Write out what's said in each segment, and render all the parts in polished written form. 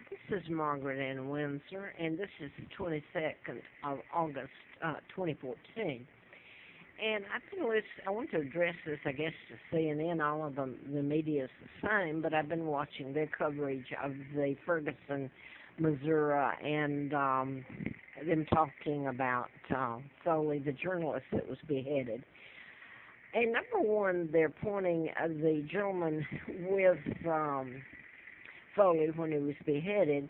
This is Margaret Ann Windsor, and this is the 22nd of August, 2014. And I want to address this, I guess, to CNN. All of the media is the same, but I've been watching their coverage of the Ferguson, Missouri, and them talking about Foley, the journalist that was beheaded. And number one, they're pointing the gentleman with Foley, when he was beheaded,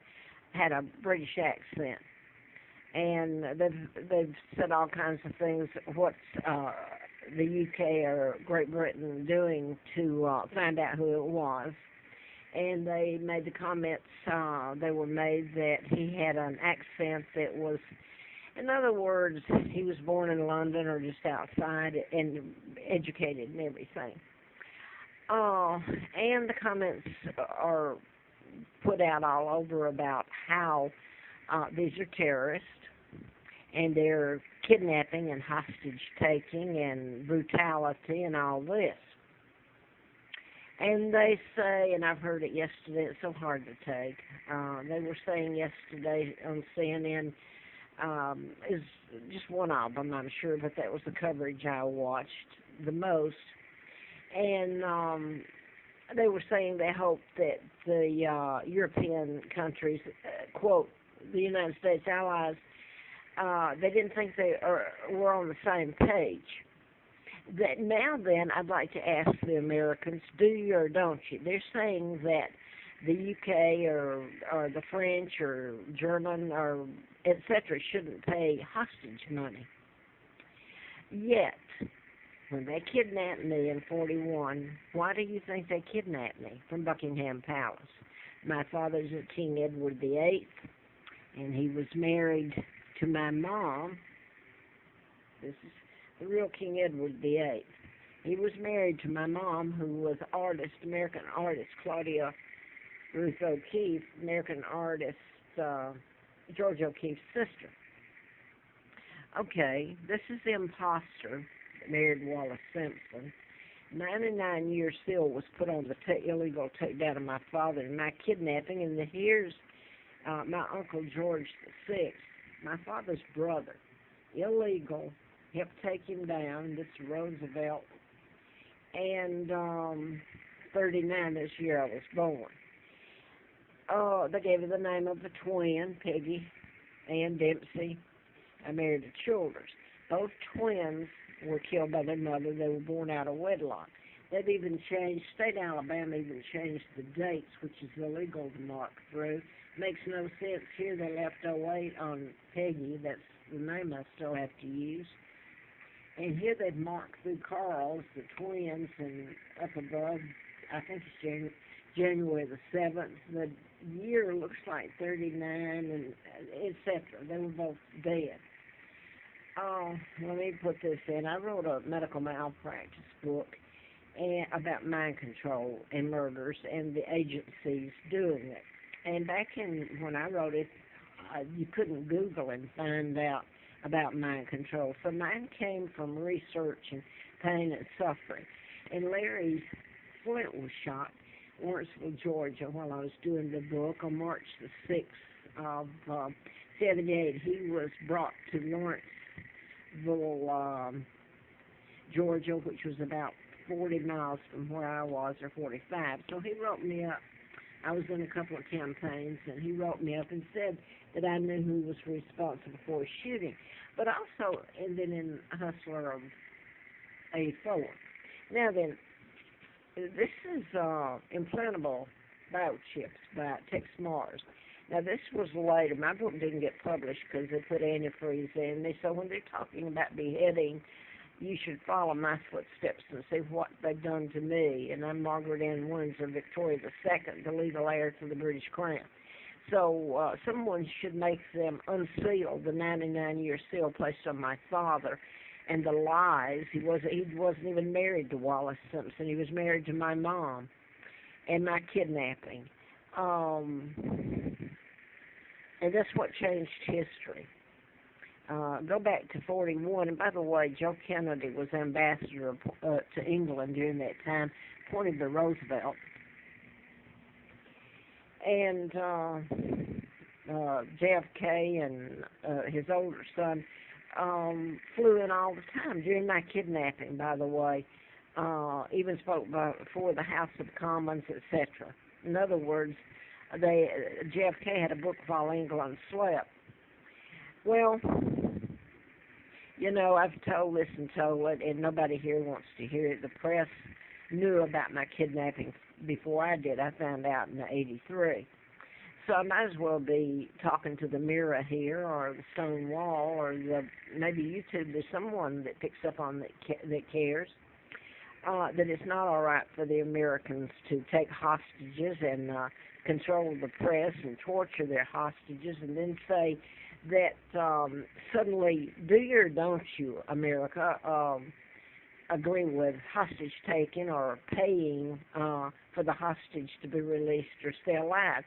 had a British accent, and they've said all kinds of things. What's the UK or Great Britain doing to find out who it was? And they made the comments. They were made that he had an accent that was, in other words, he was born in London or just outside and educated and everything. And the comments are put out all over about how these are terrorists and they're kidnapping and hostage taking and brutality and all this. And they say, and I've heard it yesterday, it's so hard to take, they were saying yesterday on CNN, is just one of them, I'm sure, but that was the coverage I watched the most. And they were saying they hoped that the European countries, quote, the United States allies, they didn't think they were on the same page. That now then, I'd like to ask the Americans, do you or don't you? They're saying that the UK or the French or German or etc. shouldn't pay hostage money. Yet, when they kidnapped me in 41, why do you think they kidnapped me from Buckingham Palace? My father's King Edward VIII, and he was married to my mom. This is the real King Edward VIII. He was married to my mom, who was artist, American artist, Claudia Ruth O'Keeffe, American artist, George O'Keeffe's sister. Okay, this is the imposter that married Wallace Simpson. 99-year seal was put on the illegal takedown of my father and my kidnapping, and here's my Uncle George VI, my father's brother, illegal, helped take him down. This is Roosevelt, and 39 this year I was born. They gave her the name of a twin, Peggy Ann Dempsey. I married a Childers. Both twins were killed by their mother. They were born out of wedlock. They've even changed, state of Alabama even changed the dates, which is illegal to mark through. Makes no sense here. They left 08 on Peggy. That's the name I still have to use. And here they've marked through Carl's, the twins, and up above, I think it's January the 7th. The year looks like 39, and etc. They were both dead. Let me put this in. I wrote a medical malpractice book about mind control and murders and the agencies doing it. And back when I wrote it, you couldn't Google and find out about mind control. So mine came from research and pain and suffering. And Larry Flint was shot in Lawrenceville, Georgia, while I was doing the book on March the 6th of 78. He was brought to Lawrenceville, Georgia, which was about 40 miles from where I was, or 45. So he wrote me up. I was in a couple of campaigns, and he wrote me up and said that I knew who was responsible for his shooting. But also, and then in Hustler of 84. Now then, this is implantable biochips by Tex Mars. Now this was later. My book didn't get published because they put antifreeze in me. So when they're talking about beheading, you should follow my footsteps and see what they've done to me. And I'm Margaret Ann Windsor, Victoria II, the legal heir to the British Crown. So someone should make them unseal the 99-year seal placed on my father and the lies. He wasn't even married to Wallace Simpson. He was married to my mom, and my kidnapping. And that's what changed history. Go back to 41, and by the way, Joe Kennedy was ambassador to England during that time, appointed by Roosevelt. And JFK and his older son flew in all the time during my kidnapping, by the way. Even spoke before the House of Commons, etc. In other words, JFK had a book while England slept. Well, you know, I've told this and told it, and nobody here wants to hear it. The press knew about my kidnapping before I did. I found out in '83. So I might as well be talking to the mirror here, or the stone wall, or maybe YouTube. There's someone that picks up on that cares. That it's not all right for the Americans to take hostages and control the press and torture their hostages, and then say that suddenly, do you or don't you, America, agree with hostage taking or paying for the hostage to be released or stay alive?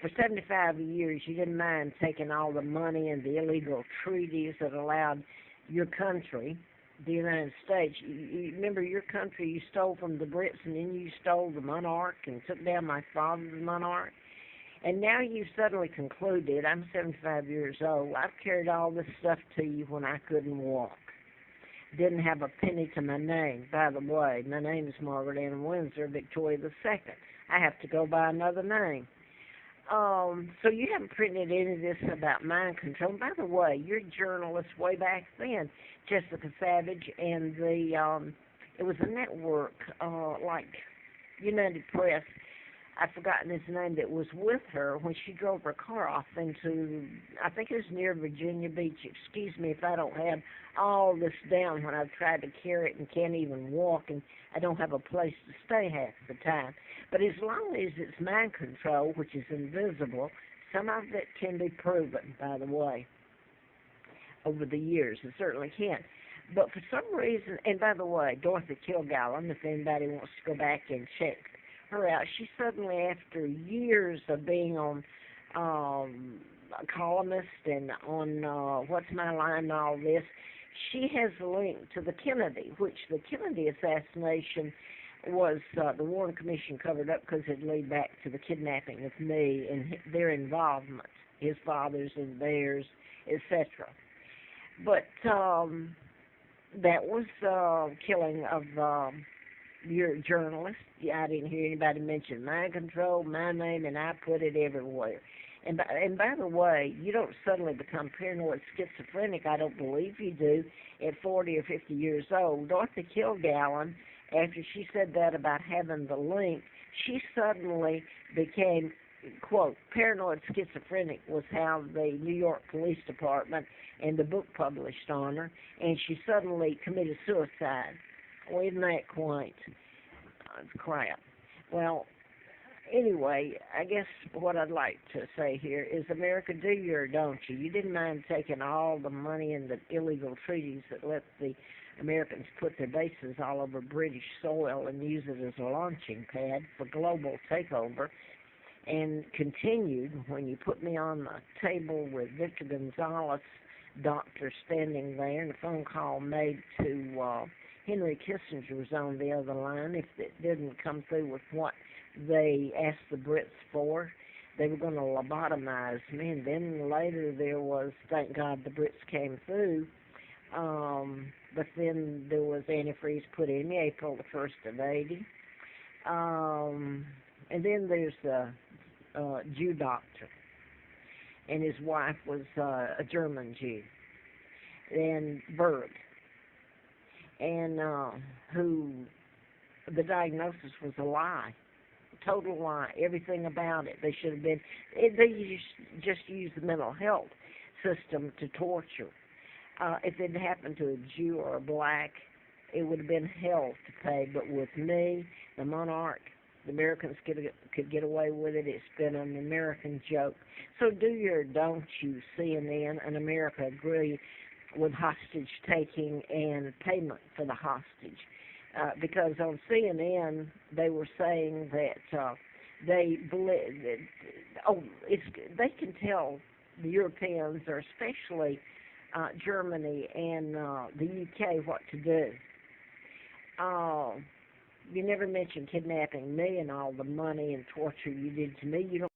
For 75 years, you didn't mind taking all the money and the illegal treaties that allowed your country, the United States. You remember your country you stole from the Brits, and then you stole the Monarch and took down my father's Monarch. And now you suddenly concluded, I'm 75 years old, I've carried all this stuff to you when I couldn't walk. Didn't have a penny to my name. By the way, my name is Margaret Ann Windsor, Victoria II. I have to go by another name. So you haven't printed any of this about mind control. By the way, your journalists way back then, Jessica Savage, and it was a network, like United Press. I've forgotten his name, that was with her when she drove her car off into, I think it was near Virginia Beach. Excuse me if I don't have all this down when I've tried to carry it and can't even walk, and I don't have a place to stay half the time. But as long as it's mind control, which is invisible, some of it can be proven, by the way, over the years. It certainly can. But for some reason, and by the way, Dorothy Kilgallen, if anybody wants to go back and check her out, she suddenly, after years of being on a columnist and on What's My Line and all this, she has linked to the Kennedy, which the Kennedy assassination was the Warren Commission covered up because it led back to the kidnapping of me and their involvement, his father's and theirs, etc. But that was killing of your journalist. I didn't hear anybody mention mind control, my name, and I put it everywhere. And by the way, you don't suddenly become paranoid schizophrenic, I don't believe you do, at 40 or 50 years old. Dorothy Kilgallen, after she said that about having the link, she suddenly became, quote, paranoid schizophrenic was how the New York Police Department and the book published on her, and she suddenly committed suicide. Well, isn't that quaint? It's crap. Well, anyway, I guess what I'd like to say here is, America, do you or don't you? You didn't mind taking all the money and the illegal treaties that let the Americans put their bases all over British soil and use it as a launching pad for global takeover, and continued when you put me on the table with Victor Gonzalez, doctor, standing there, and a phone call made to Henry Kissinger was on the other line. If it didn't come through with what they asked the Brits for, they were going to lobotomize me. And then later there was, thank God the Brits came through, but then there was antifreeze put in April the 1st of 80. And then there's the Jew doctor, and his wife was a German Jew, and Berg, and who the diagnosis was a lie, a total lie, everything about it. They should have been, they just used the mental health system to torture. If it happened to a Jew or a black, it would have been hell to pay. But with me, the Monarch, the Americans could get away with it. It's been an American joke. So do you or don't you, CNN and America, agree with hostage taking and payment for the hostage? Because on CNN they were saying that they believe that, they can tell the Europeans, or especially Germany and the UK, what to do. You never mentioned kidnapping me and all the money and torture you did to me. You don't